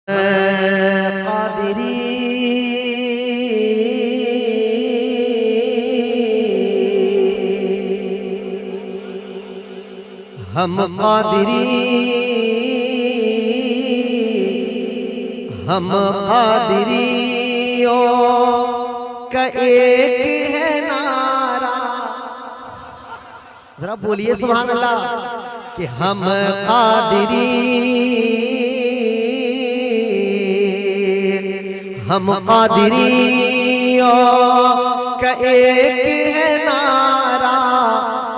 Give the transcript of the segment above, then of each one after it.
कादिरी हम कादिरी हम कादिरियों का एक है नारा। जरा बोलिए सुभान अल्लाह कि हम कादिरी हम कादिरियों का एक है नारा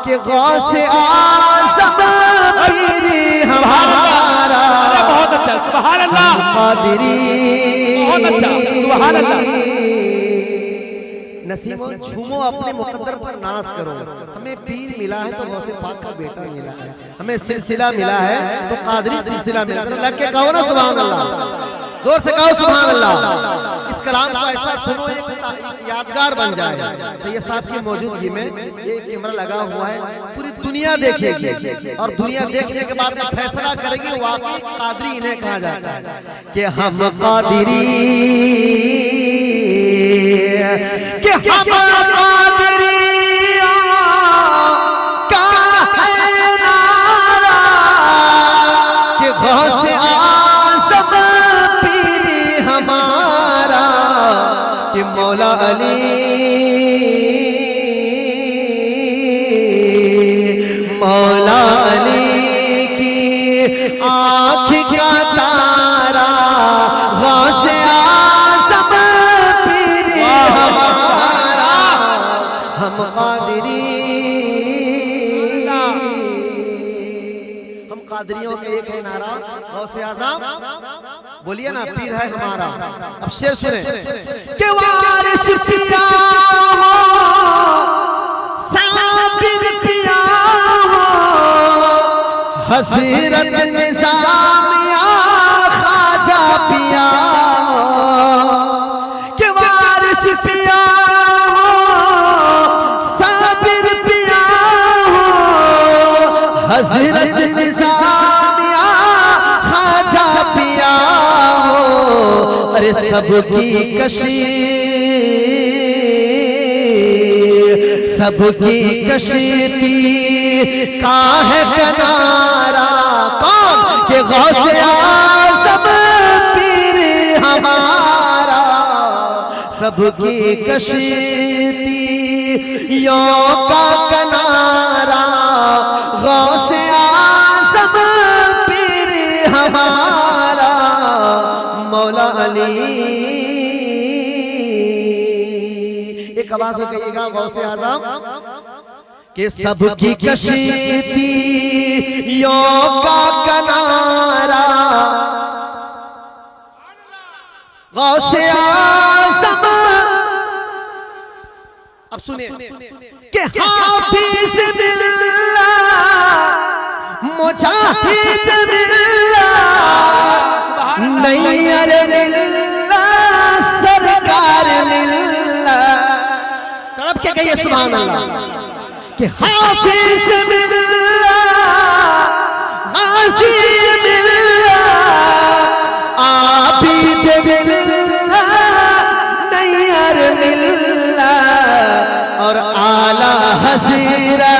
कि गौसे आज़म पीर हमारा। बहुत अच्छा सुभान अल्लाह कादिरी बहुत अच्छा सुभान अल्लाह। नसीमो झूमो अपने मुकद्दर पर नाज करो। हमें पीर मिला है तो गौसे पाक का बेटा मिला है, हमें सिलसिला मिला है तो कादरी सिलसिला मिला है। लग के कहो ना सुभान अल्लाह, जोर से कहो सुभान अल्लाह। इस कलाम को ऐसा सुनो एक यादगार बन जाए। सैयद साहब की मौजूदगी में ये कैमरा लगा हुआ है, पूरी दुनिया देखेगी और दुनिया देखने के बाद फैसला करेगी वाकई कादरी इन्हें कहा जाता है कि हम कादरी कि हम कादरियों का है नारा कि गौसे आज़म पीर हमारा कि मौला अली मौला अली की आँख का तारा गौसे आज़म पीर हमारा। हम कादिरी हम कादरियों के एक है नारा गौसे आज़म। बोलिए ना पीर है हमारा। अब शेर सुने कि वारिस पिया हो साबिर पिया हो हज़रत निज़ामिया ख्वाजा पिया हो कि वारिस पिया हो साबिर पिया हो हज़रत निज़ामिया ख्वाजा पिया हो। अरे सबकी कशीती का है किनारा कौन के गौसे आज़म पीर हमारा। सबकी कशीती यो का किनारा गौसे आज़म पीर हमारा मौला अली। एक आवाज हो कहिएगा गौसे आज़म कि सबकी कशीती यो का किनारा गौसे आज़म। अब सुनिए कि हाफिज़ मिल्ला मुजाहिद मिल्ला नैयर मिल्ला सरकार मिल्ला। तड़प के कहिए सुभान अल्लाह कि हाफिज़ मिल्ला गाज़ी मिल्ला आबिद मिल्ला नैयर मिल्ला और आला हज़ीरा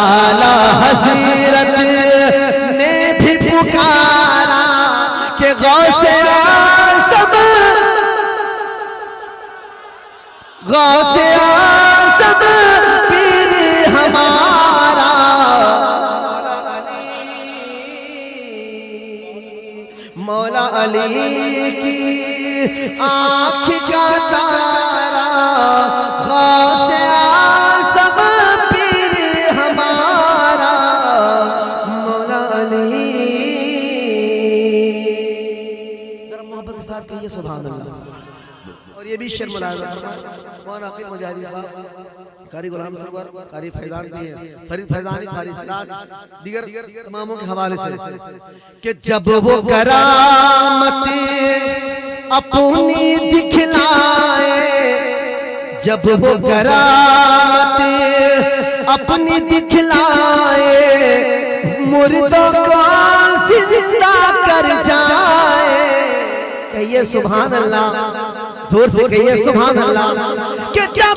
आला हज़ीरत ने भी पुकारा कि गौसे गौसे आज़म पीर हमारा। मौला अली की आँख का तारा गौसे आज़म पीर हमारा मौला अली। जरा मोहब्बत के साथ कहिए सुभान अल्लाह। और ये भी शेर मुलाज़ा मौलाना आकिब मुजाहिदी साहब, कारी गुलाम सरवर, कारी फैजान जी हैं, फरीद फैजानी, कारी सिराज, दीगर तमामों के हवाले से कि जब वो करामत अपनी दिखलाए जब वो करामत अपनी दिखलाए मुर्दों को जिंदा कर जाए। कहिए सुभान अल्लाह, जोर से कहिए सुभान अल्लाह। कि जब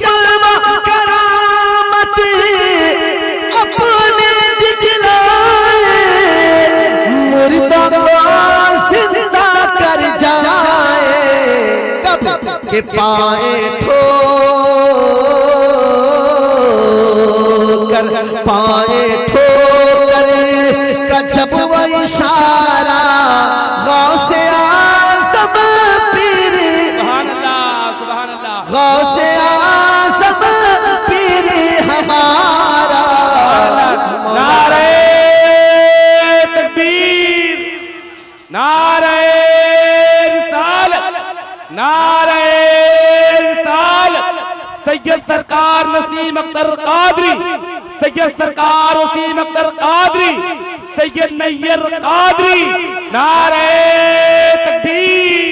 करामत अपने दिखलाए, मुर्दों को जिंदा कर जाए। कब के पाए ठोकर, पाए ठोकर का जब वो इशारा, गौसे आज़म पीर, सुभान अल्लाह, गौसे आज़म पीर हमारा। नारे तकबीर, नारे रिसालत, नारे रिसालत। सैयद सरकार नसीम अख्तर कादरी, सैयद सरकार वसीम अख्तर कादरी, सैयद नैयर कादरी, नारे तकबीर।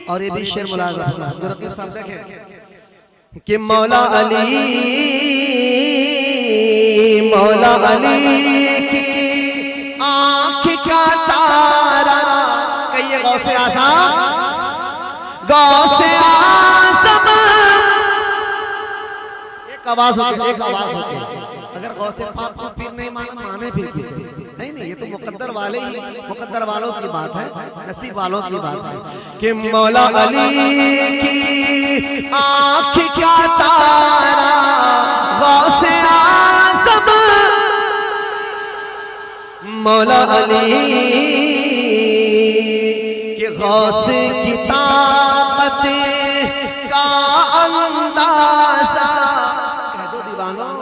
और ये भी शेर मुलाज़ा रकीब साहब देखें कि मौला अली, मौला अली की आँख का तारा। कहिए गौसे आज़म, गौसे आज़म। एक आवाज होती, एक आवाज होती। अगर गौसे पाक को पीर नहीं माने फिर किसे? नहीं, ये तो मुकद्दर वाले ही, मुकद्दर वालों की बात है, नसीब वालों की बात है। कि मौला अली की आँख क्या तारा, गौसे आज़म, मौला अली के गौसे की ताकत का अंदाज़ा। कह दो दीवानों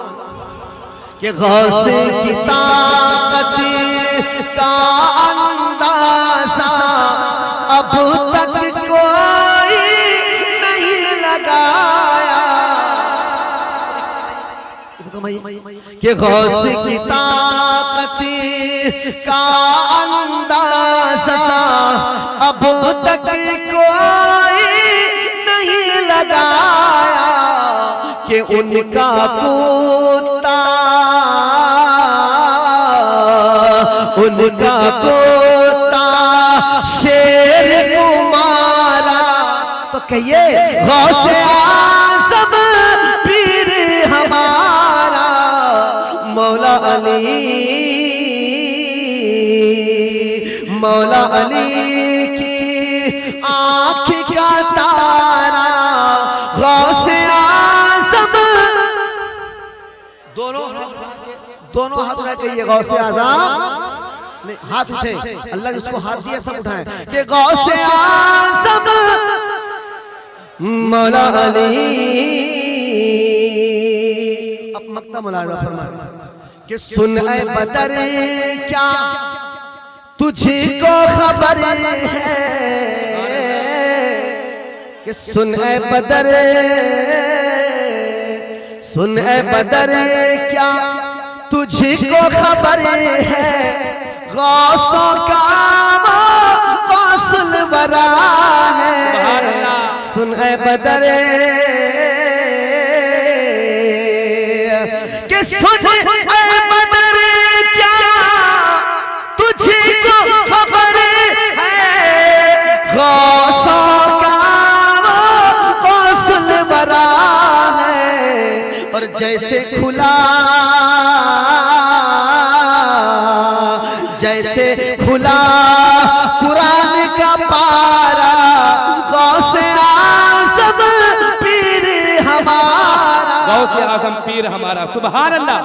कि गौसे की ताकत का अंदाज़ा अब तक कोई नहीं लगाया। कि गौसे की ताकत का अंदाज़ा अब तक कोई नहीं लगाया। कि उनका कुत्ता, उनका कुत्ता शेर को मारा। तो कहिए गौसे आज़म पीर हमारा, मौला अली, मौला अली की आँख का तारा, गौसे आज़म। दोनों हाथ उठाए, कहिए गौसे आज़म। नहीं, हाथ उठे, अल्लाह जिसको हाथ दिया सब उठाए। कि गौसे आज़म मौला अली। अब मक्ता मुलाज़ा फरमाए कि सुन ऐ बदर क्या तुझको खबर है। कि सुन ऐ बदर, सुन ऐ बदर क्या तुझको खबर है। गौसों का गौसल बरा है। सुन ऐ बदर कि सुन ऐ बदर क्या तुझको खबर है। गौसों का गौसल बरा है। और जैसे खुला, जैसे खुला कुरान का पारा, गौसे आज़म पीर हमारा, गौसे आज़म पीर हमारा। सुभान अल्लाह।